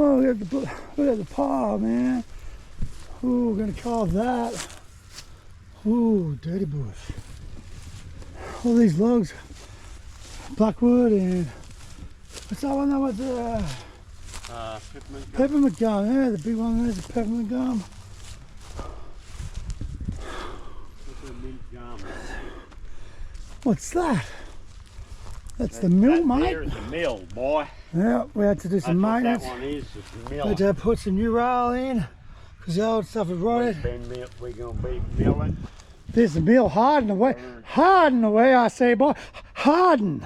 Oh, look at the pile, man. Ooh, we're gonna carve that. Ooh, dirty bush. All these logs, blackwood and what's that one? That was Peppermint gum. peppermint gum. Yeah, the big one there's the peppermint gum. Peppermint gum. What's that? That's the mill, mate. There is a mill, boy. Yeah, we had to do some maintenance. That one is the mill. We had to put some new rail in because the old stuff is rotted. We're going to be milling. There's the mill, harden away. Harden away, I say, boy. Harden.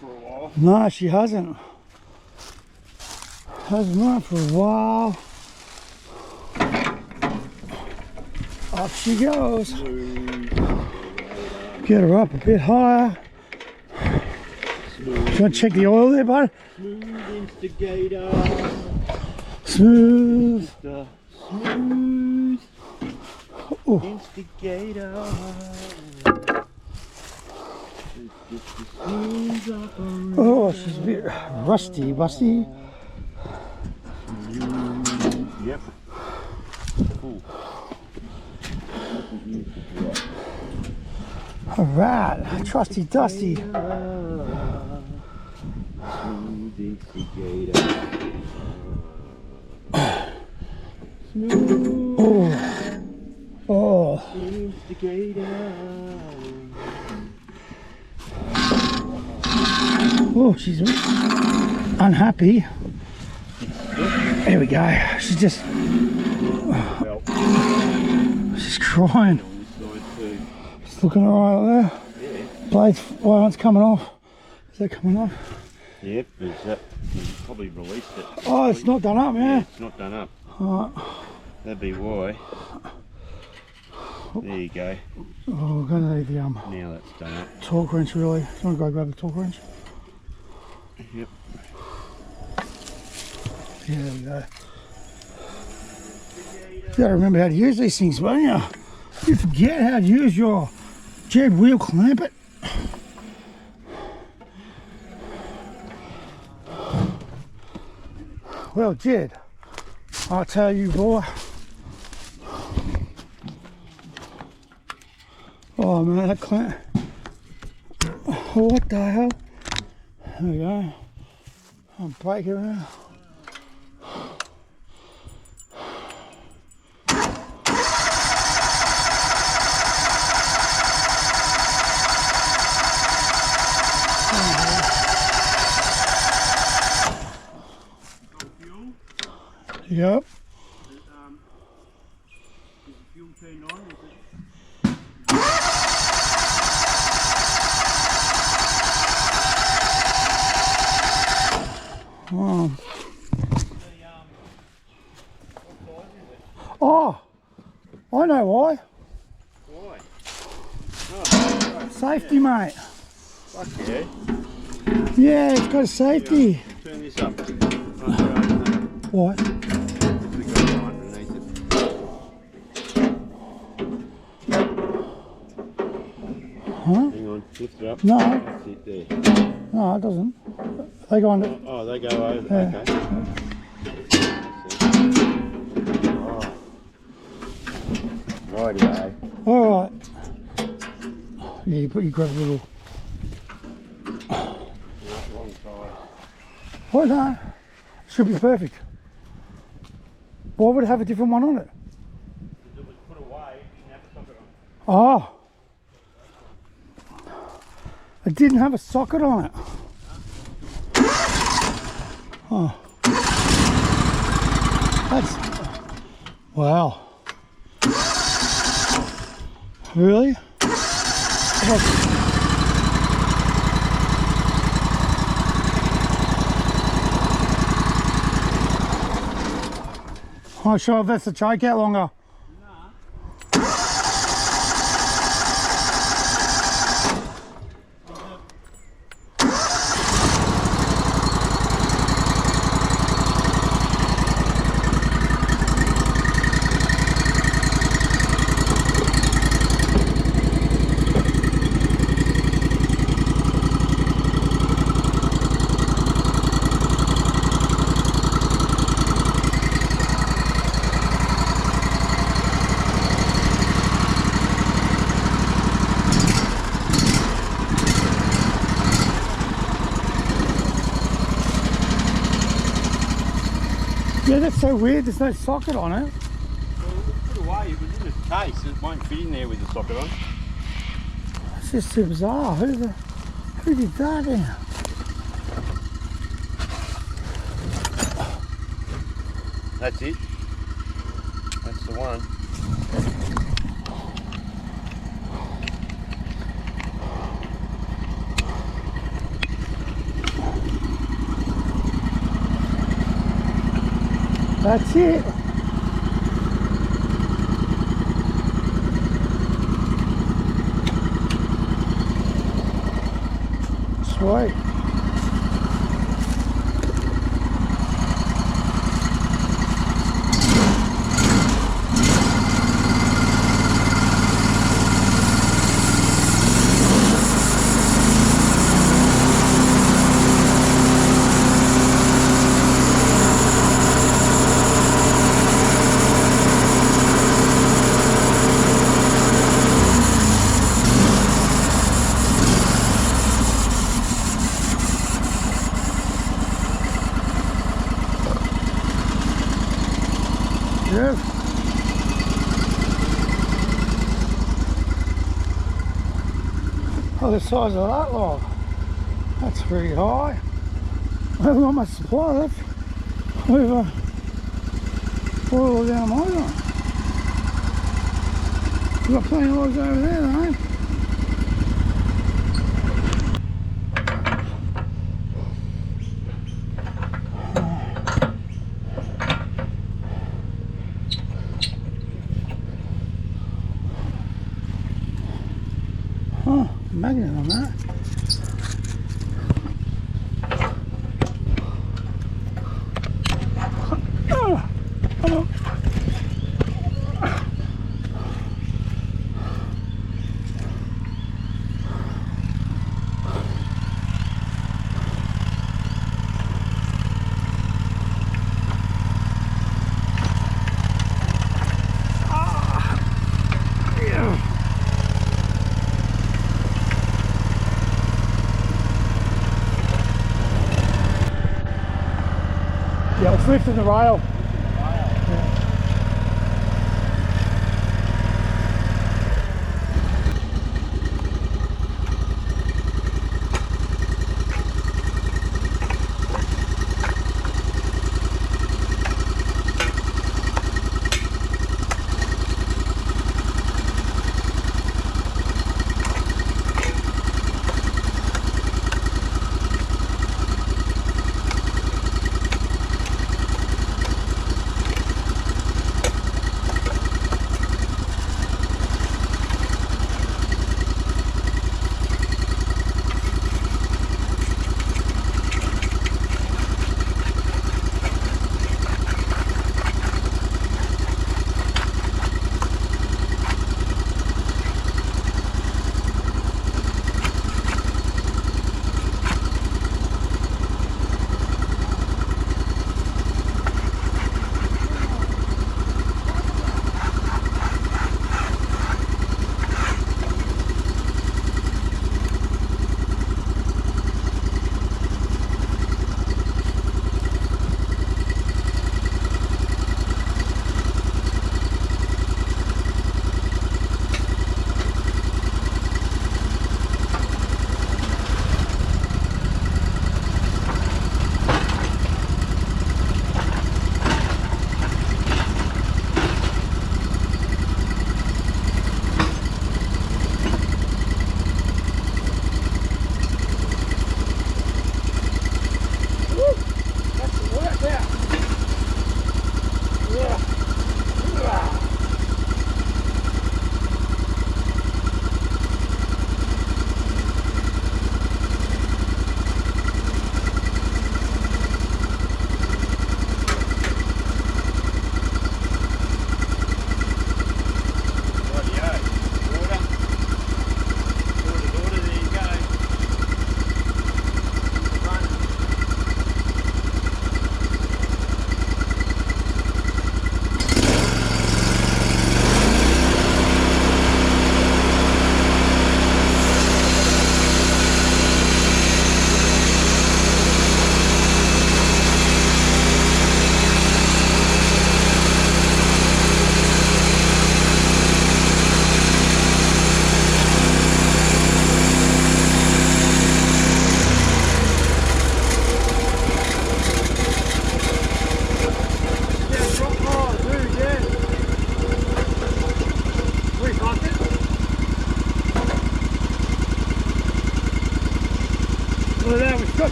For a while. No, she hasn't. Hasn't run for a while. Up she goes. Get her up a bit higher. Do you want to check the oil there, bud? Smooth instigator. Smooth. Smooth Oh. instigator. Oh, she's a bit rusty. Yep. Cool. All right, trusty dusty. Smooth instigator. Smooth Oh. instigator. Oh, she's unhappy. There we go. She's just, she's crying. It's looking all right there. Yeah. Blades, one's coming off. Is that coming off? Yep, is that? He's probably released it. Oh, it's not done up, man. Yeah, it's not done up. Alright. That'd be why. There you go. Oh, we're going to need the Now that's done up. torque wrench, really. Do you want to go grab the torque wrench? Yep. Yeah, there we go. You gotta remember how to use these things, won't you? You forget how to use your Jed wheel clamp it. Well, Jed, I'll tell you, boy. Oh man, that clamp. Oh, what the hell? There we go. I'll break it around. Yep. Is the fuel turned on? Is it? Oh, I know why. Why? Safety, mate. Fuck yeah. Yeah, it's got a safety. Turn this up. What? Huh? Hang on, lift it up. No. That's it there. No, it doesn't. They go under. Oh, they go over. Yeah. Okay. Oh. Rightio. All right. Yeah, you grab a little. Wrong side. What? No. Should be perfect. Why would it have a different one on it? It was put away, it didn't have a socket on. Oh. It didn't have a socket on it. Oh. Wow. Really? I'm not sure if that's the choke out longer. Yeah, that's so weird, there's no socket on it. Well, put away, it was in its case, it won't fit in there with the socket on. It's just too bizarre. Who did that then? That's it. That's the one. That's it. Sweet. Yeah. Oh, the size of that log. That's pretty high. I haven't got much supply left. We've boiled down my one. We've got plenty of logs over there, though. Oh, magnet on that. Oh, hello. Yeah, it's lifting the rail.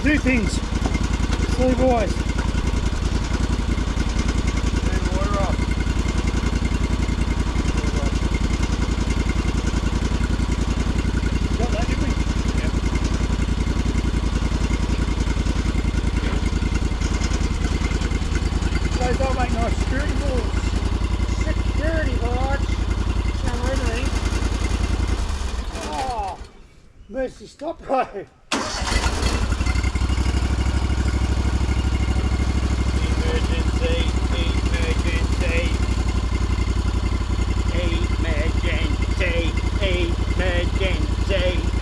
do things. Silly boys. Turn the water off. Got that, didn't we? Yep. Those don't make nice security boards. Security boards. Oh, mercy, stop, bro. Emergency, emergency. Emergency, emergency.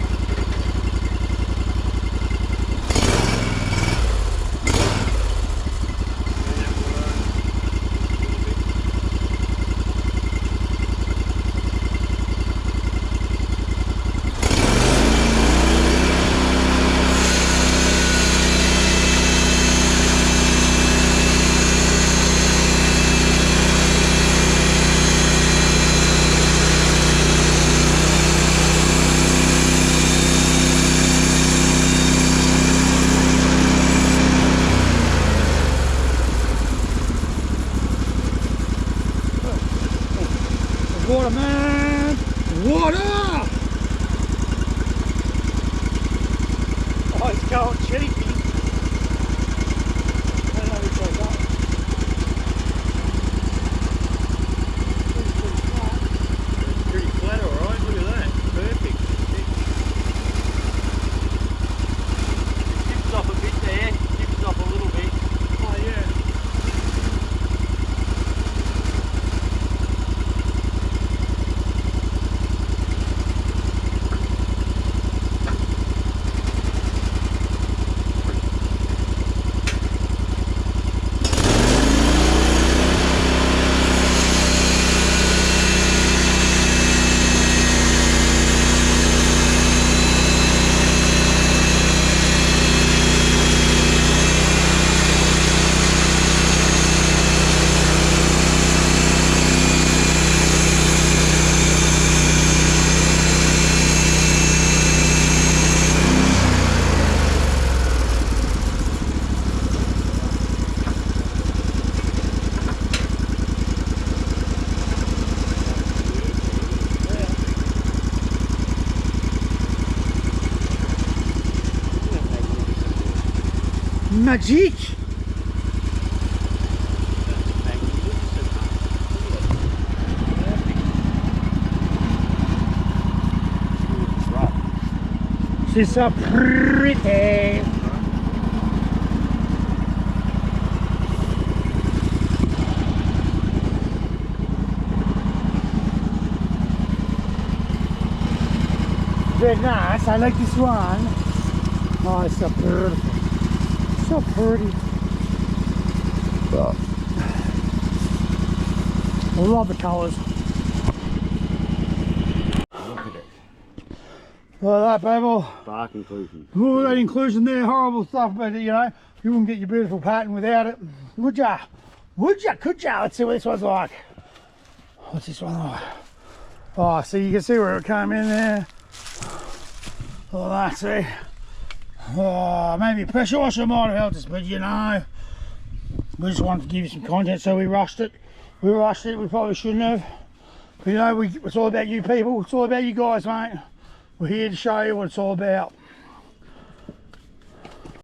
Water, man! Water! Oh, it's going cheapy. I don't know which way that. It's pretty flat, alright. Look at that. Perfect. It dips off a bit there. Dips off a little bit. Oh, yeah. Magique! C'est ça pretty! Very nice, I like this one. Oh, it's so beautiful. So pretty. I love the colours. Look at it. Look at that, people. Bark inclusion. Oh, that inclusion there, horrible stuff, but you know, you wouldn't get your beautiful pattern without it. Would ya? Would ya? Could ya? Let's see what this one's like. What's this one like? Oh, so you can see where it came in there. Oh, that, see? Oh, maybe a pressure washer might have helped us, but you know, we just wanted to give you some content, so we rushed it. We probably shouldn't have. But you know, it's all about you people. It's all about you guys, mate. We're here to show you what it's all about.